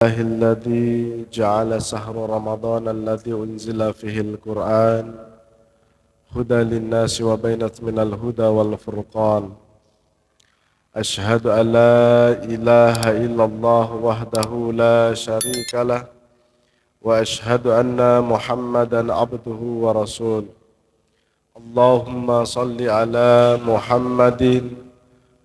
الله الذي جعل شهر رمضان الذي أنزل فيه القرآن هدى للناس وبينة من الهدى والفرقان. أشهد أن لا إله إلا الله وحده لا شريك له وأشهد أن محمدا عبده ورسوله. اللهم صل على محمد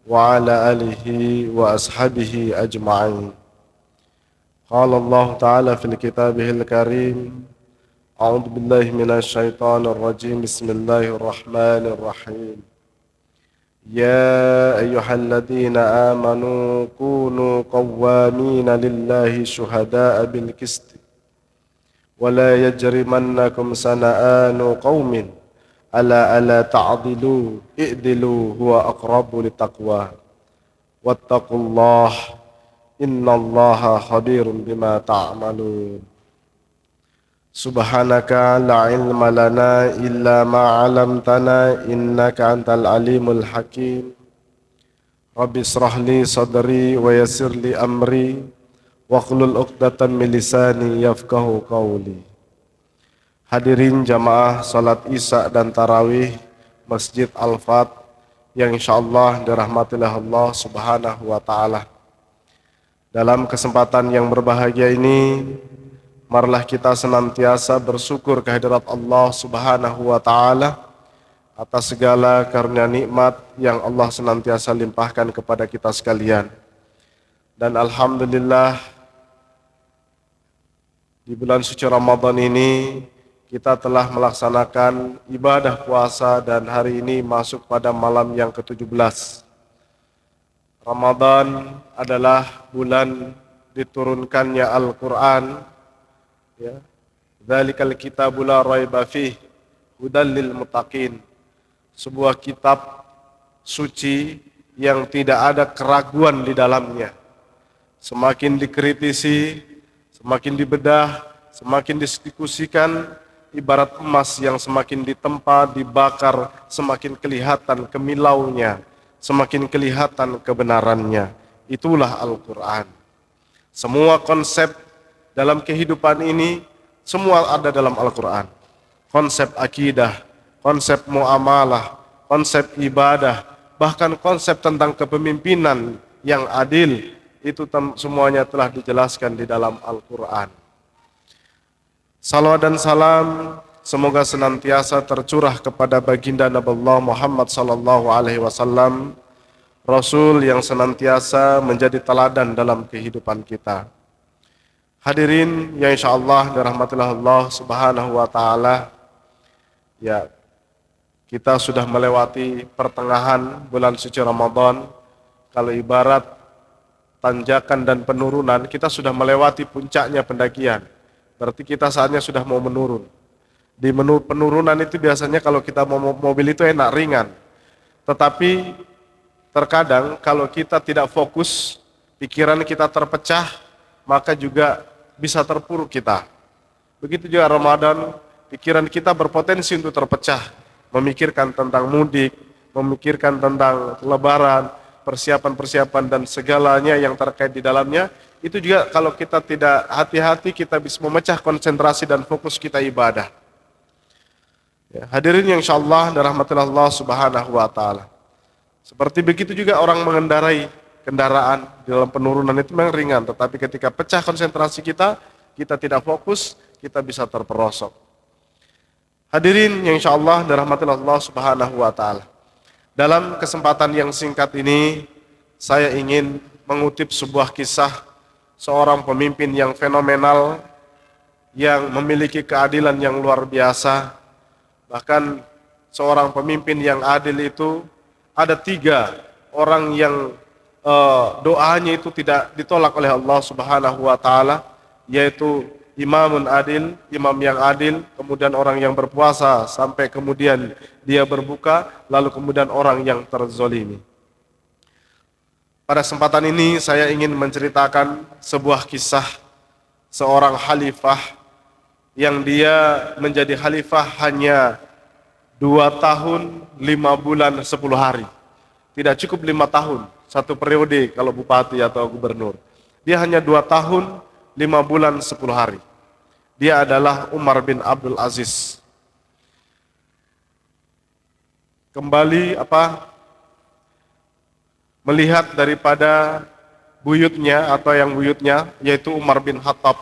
وعلى آله وأصحابه أجمعين. قال الله تعالى في كتابه الكريم: أعوذ بالله من الشيطان الرجيم. بسم الله الرحمن الرحيم. يا أيها الذين آمنوا كونوا قوامين لله شهداء بالقسط ولا يجرمنكم شنآن قوم ألا تعدلوا اعدلوا هو أقرب للتقوى واتقوا الله innallaha khabirum bima ta'malun. Subhanaka la ilma lana illa ma 'allamtana innaka antal alimul hakim. Rabbi israh li sadri wa yassir li amri wahlul 'uqdatam min lisani yafqahu qawli. Hadirin jamaah salat Isya dan tarawih Masjid Al-Fat yang insyaallah dirahmati Allah Subhanahu wa taala. Dalam kesempatan yang berbahagia ini, marilah kita senantiasa bersyukur kehadirat Allah Subhanahu wa taala atas segala karunia nikmat yang Allah senantiasa limpahkan kepada kita sekalian. Dan alhamdulillah di bulan suci Ramadan ini kita telah melaksanakan ibadah puasa dan hari ini masuk pada malam yang ke-17. Ramadan adalah bulan diturunkannya Al-Quran, ya. Dzalikal kitabu la raiba fih hudal lil muttaqin. Sebuah kitab suci yang tidak ada keraguan di dalamnya. Semakin dikritisi, semakin dibedah, semakin didiskusikan, ibarat emas yang semakin ditempa, dibakar, semakin kelihatan kemilaunya, semakin kelihatan kebenarannya. Itulah Al-Quran. Semua konsep dalam kehidupan ini semua ada dalam Al-Quran. Konsep akidah, konsep muamalah, konsep ibadah, bahkan konsep tentang kepemimpinan yang adil, itu semuanya telah dijelaskan di dalam Al-Quran. Salawat dan salam semoga senantiasa tercurah kepada baginda Nabi Muhammad sallallahu alaihi wasallam, Rasul yang senantiasa menjadi teladan dalam kehidupan kita. Hadirin yang insyaallah dirahmati Allah Subhanahu wa taala. Ya, kita sudah melewati pertengahan bulan suci Ramadan. Kalau ibarat tanjakan dan penurunan, kita sudah melewati puncaknya pendakian. Berarti kita saatnya sudah mau menurun. Di penurunan itu biasanya kalau kita mau mobil itu enak, ringan. Tetapi terkadang kalau kita tidak fokus, pikiran kita terpecah, maka juga bisa terpuruk kita. Begitu juga Ramadan, pikiran kita berpotensi untuk terpecah, memikirkan tentang mudik, memikirkan tentang lebaran, persiapan-persiapan dan segalanya yang terkait di dalamnya. Itu juga kalau kita tidak hati-hati, kita bisa memecah konsentrasi dan fokus kita ibadah. Ya, hadirin yang insyaallah dirahmati Allah Subhanahu wa taala. Seperti begitu juga orang mengendarai kendaraan di dalam penurunan itu memang ringan, tetapi ketika pecah konsentrasi kita, kita tidak fokus, kita bisa terperosok. Hadirin yang insyaallah dirahmati Allah Subhanahu wa taala. Dalam kesempatan yang singkat ini, saya ingin mengutip sebuah kisah seorang pemimpin yang fenomenal, yang memiliki keadilan yang luar biasa. Bahkan seorang pemimpin yang adil itu ada 3 orang yang doanya itu tidak ditolak oleh Allah Subhanahu wa taala, yaitu imamun adil, imam yang adil, kemudian orang yang berpuasa sampai kemudian dia berbuka, lalu kemudian orang yang terzolimi. Pada kesempatan ini saya ingin menceritakan sebuah kisah seorang khalifah yang dia menjadi khalifah hanya 2 tahun 5 bulan 10 hari. Tidak cukup 5 tahun, 1 periode kalau bupati atau gubernur. Dia hanya 2 tahun 5 bulan 10 hari. Dia adalah Umar bin Abdul Aziz. Kembali melihat daripada buyutnya atau yang buyutnya, yaitu Umar bin Khattab.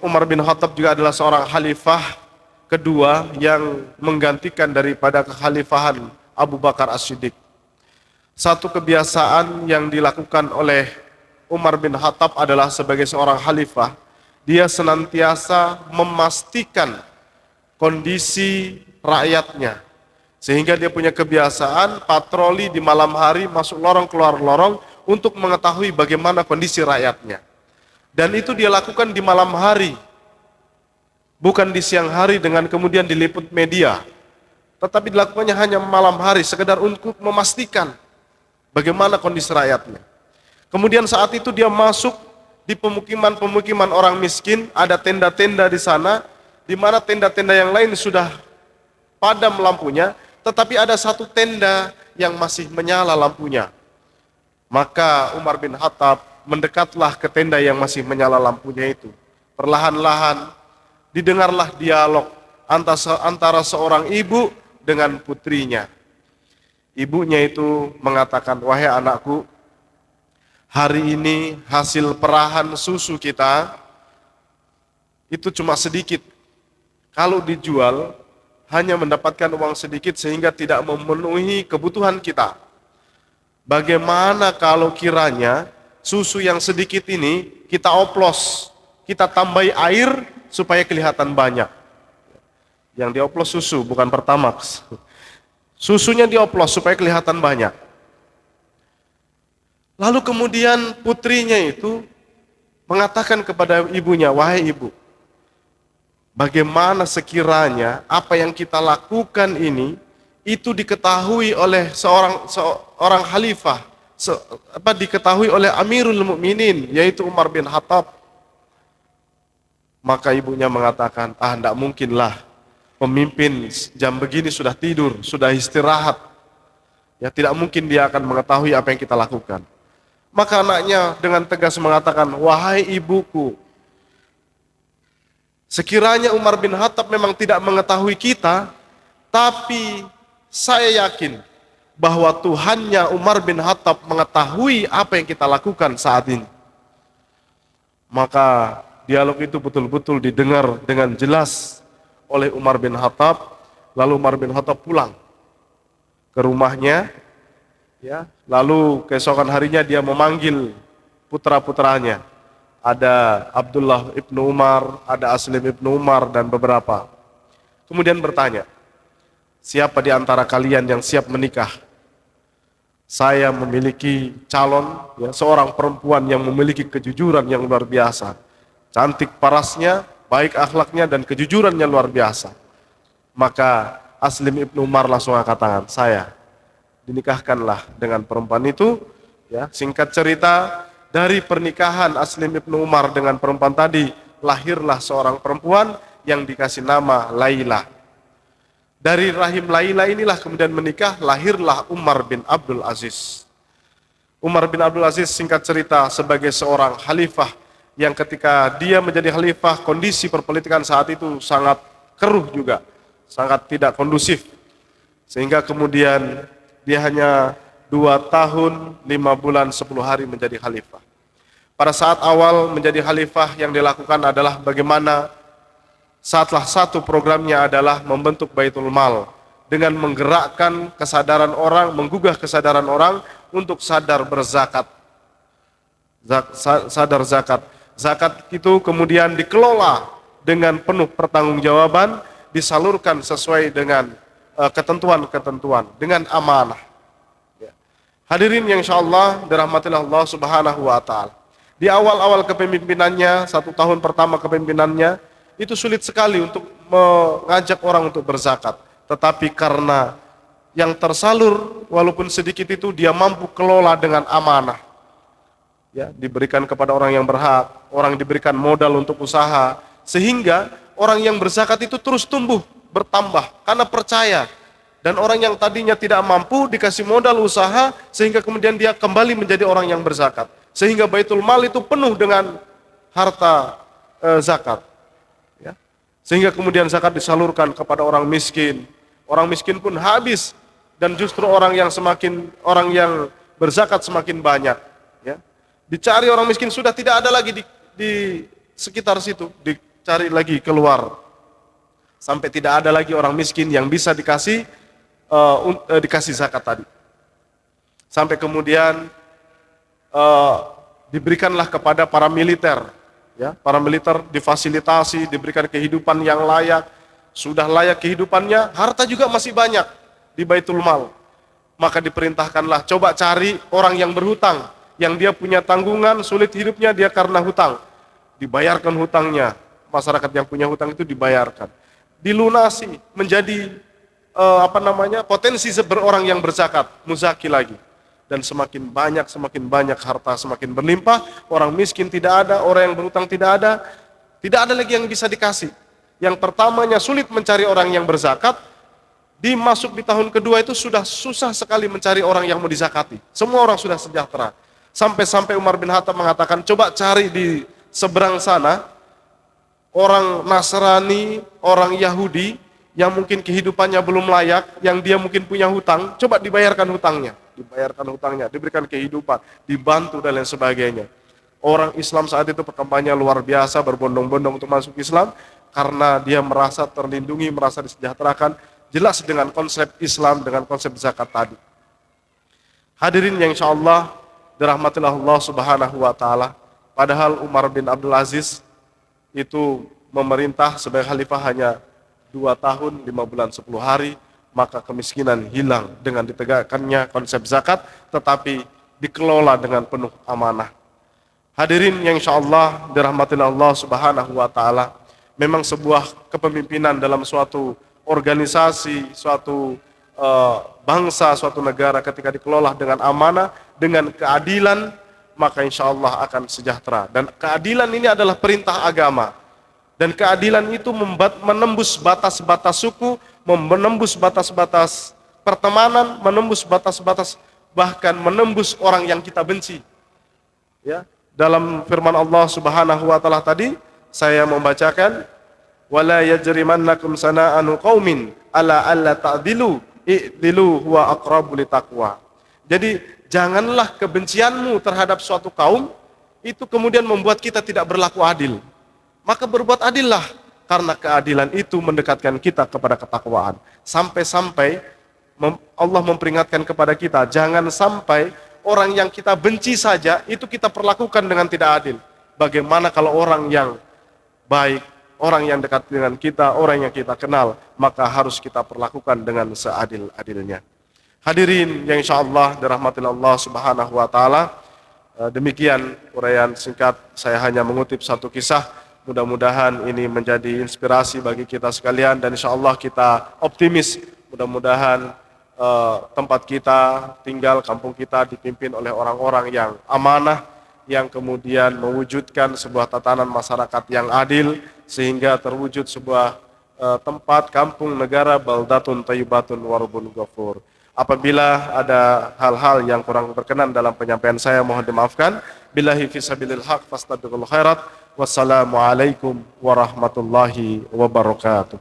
Umar bin Khattab juga adalah seorang khalifah kedua yang menggantikan daripada kekhalifahan Abu Bakar As-Siddiq. Satu kebiasaan yang dilakukan oleh Umar bin Khattab adalah sebagai seorang khalifah, dia senantiasa memastikan kondisi rakyatnya. Sehingga dia punya kebiasaan patroli di malam hari, masuk lorong keluar lorong untuk mengetahui bagaimana kondisi rakyatnya. Dan itu dia lakukan di malam hari, bukan di siang hari dengan kemudian diliput media. Tetapi dilakukannya hanya malam hari, sekedar untuk memastikan bagaimana kondisi rakyatnya. Kemudian saat itu dia masuk di pemukiman-pemukiman orang miskin, ada tenda-tenda di sana, di mana tenda-tenda yang lain sudah padam lampunya, tetapi ada satu tenda yang masih menyala lampunya. Maka Umar bin Khattab mendekatlah ke tenda yang masih menyala lampunya itu. Perlahan-lahan didengarlah dialog antara seorang ibu dengan putrinya. Ibunya itu mengatakan, "Wahai anakku, hari ini hasil perahan susu kita itu cuma sedikit. Kalau dijual hanya mendapatkan uang sedikit sehingga tidak memenuhi kebutuhan kita. Bagaimana kalau kiranya susu yang sedikit ini kita oplos, kita tambahi air supaya kelihatan banyak." Yang dioplos susu, bukan Pertamax. Susunya dioplos supaya kelihatan banyak. Lalu kemudian putrinya itu mengatakan kepada ibunya, "Wahai ibu, bagaimana sekiranya apa yang kita lakukan ini itu diketahui oleh seorang khalifah, diketahui oleh Amirul Mukminin, yaitu Umar bin Khattab." Maka ibunya mengatakan, "Tidak mungkinlah, pemimpin jam begini sudah tidur, sudah istirahat. Ya, tidak mungkin dia akan mengetahui apa yang kita lakukan." Maka anaknya dengan tegas mengatakan, "Wahai ibuku, sekiranya Umar bin Khattab memang tidak mengetahui kita, tapi saya yakin bahwa Tuhannya Umar bin Khattab mengetahui apa yang kita lakukan saat ini." Maka dialog itu betul-betul didengar dengan jelas oleh Umar bin Khattab. Lalu Umar bin Khattab pulang ke rumahnya, ya. Lalu keesokan harinya dia memanggil putra-putranya. Ada Abdullah ibnu Umar, ada Aslim ibnu Umar, dan beberapa. Kemudian bertanya, "Siapa di antara kalian yang siap menikah? Saya memiliki calon, ya, seorang perempuan yang memiliki kejujuran yang luar biasa. Cantik parasnya, baik akhlaknya, dan kejujurannya luar biasa." Maka Aslim ibnu Umar langsung angkat tangan, "Saya." Dinikahkanlah dengan perempuan itu. Ya, singkat cerita, dari pernikahan Aslim ibnu Umar dengan perempuan tadi, lahirlah seorang perempuan yang dikasih nama Laila. Dari rahim Laila inilah kemudian menikah, lahirlah Umar bin Abdul Aziz. Umar bin Abdul Aziz, singkat cerita, sebagai seorang khalifah yang ketika dia menjadi khalifah, kondisi perpolitikan saat itu sangat keruh juga, sangat tidak kondusif. Sehingga kemudian dia hanya 2 tahun 5 bulan 10 hari menjadi khalifah. Pada saat awal menjadi khalifah yang dilakukan adalah bagaimana salah satu programnya adalah membentuk Baitul Mal dengan menggerakkan kesadaran orang, menggugah kesadaran orang untuk sadar berzakat. Sadar zakat. Zakat itu kemudian dikelola dengan penuh pertanggungjawaban, disalurkan sesuai dengan ketentuan-ketentuan, dengan amanah. Ya. Hadirin yang insyaallah dirahmati Allah Subhanahu wa taala. Di awal-awal kepemimpinannya, 1 tahun pertama kepemimpinannya, itu sulit sekali untuk mengajak orang untuk berzakat. Tetapi karena yang tersalur walaupun sedikit itu dia mampu kelola dengan amanah. Ya, diberikan kepada orang yang berhak, orang diberikan modal untuk usaha, sehingga orang yang berzakat itu terus tumbuh, bertambah karena percaya. Dan orang yang tadinya tidak mampu dikasih modal usaha, sehingga kemudian dia kembali menjadi orang yang berzakat. Sehingga Baitul Mal itu penuh dengan harta zakat. Ya. Sehingga kemudian zakat disalurkan kepada orang miskin. Orang miskin pun habis, dan justru orang yang berzakat semakin banyak. Ya. Dicari orang miskin sudah tidak ada lagi di sekitar situ, dicari lagi keluar. Sampai tidak ada lagi orang miskin yang bisa dikasih zakat tadi. Sampai kemudian diberikanlah kepada para militer. Ya, para militer difasilitasi, diberikan kehidupan yang layak. Sudah layak kehidupannya, harta juga masih banyak di Baitul Mal. Maka diperintahkanlah, coba cari orang yang berhutang, yang dia punya tanggungan, sulit hidupnya dia karena hutang. Dibayarkan hutangnya, masyarakat yang punya hutang itu dibayarkan. Dilunasi menjadi potensi orang yang berzakat, muzaki lagi. Dan semakin banyak harta, semakin berlimpah, orang miskin tidak ada, orang yang berhutang tidak ada lagi yang bisa dikasih. Yang pertamanya sulit mencari orang yang berzakat, dimasuk di tahun kedua itu sudah susah sekali mencari orang yang mau dizakati. Semua orang sudah sejahtera. Sampai Umar bin Khattab mengatakan, coba cari di seberang sana, orang Nasrani, orang Yahudi, yang mungkin kehidupannya belum layak, yang dia mungkin punya hutang, coba dibayarkan hutangnya, diberikan kehidupan, dibantu dan lain sebagainya. Orang Islam saat itu perkembangannya luar biasa, berbondong-bondong untuk masuk Islam, karena dia merasa terlindungi, merasa disejahterakan, jelas dengan konsep Islam, dengan konsep zakat tadi. Hadirin yang insyaallah dirahmati Allah Subhanahu wa taala, padahal Umar bin Abdul Aziz itu memerintah sebagai khalifah hanya 2 tahun 5 bulan 10 hari, maka kemiskinan hilang dengan ditegakkannya konsep zakat, tetapi dikelola dengan penuh amanah. Hadirin yang insyaallah dirahmati Allah Subhanahu wa taala, memang sebuah kepemimpinan dalam suatu organisasi, suatu bangsa, suatu negara ketika dikelola dengan amanah, dengan keadilan, maka insya Allah akan sejahtera. Dan keadilan ini adalah perintah agama. Dan keadilan itu menembus batas-batas suku, menembus batas-batas pertemanan, menembus batas-batas, bahkan menembus orang yang kita benci. Ya, dalam firman Allah Subhanahu wa taala tadi, saya membacakan, wala yajrimannakum sana'anu qaumin ala alla ta'dilu i'dilu huwa aqrabu litaqwa. Jadi janganlah kebencianmu terhadap suatu kaum itu kemudian membuat kita tidak berlaku adil. Maka berbuat adillah, karena keadilan itu mendekatkan kita kepada ketakwaan. Sampai-sampai Allah memperingatkan kepada kita, jangan sampai orang yang kita benci saja itu kita perlakukan dengan tidak adil. Bagaimana kalau orang yang baik, orang yang dekat dengan kita, orang yang kita kenal, maka harus kita perlakukan dengan seadil-adilnya. Hadirin yang insyaallah dirahmati Allah Subhanahu wa taala, demikian uraian singkat, saya hanya mengutip satu kisah. Mudah-mudahan ini menjadi inspirasi bagi kita sekalian, dan insyaallah kita optimis, mudah-mudahan tempat kita tinggal, kampung kita dipimpin oleh orang-orang yang amanah, yang kemudian mewujudkan sebuah tatanan masyarakat yang adil, sehingga terwujud sebuah tempat, kampung, negara, baldatun thayyibatun warabun ghafur. Apabila ada hal-hal yang kurang berkenan dalam penyampaian saya, mohon dimaafkan. Billahi fisabilil haq fastabiqul khairat. Wassalamualaikum warahmatullahi wabarakatuh.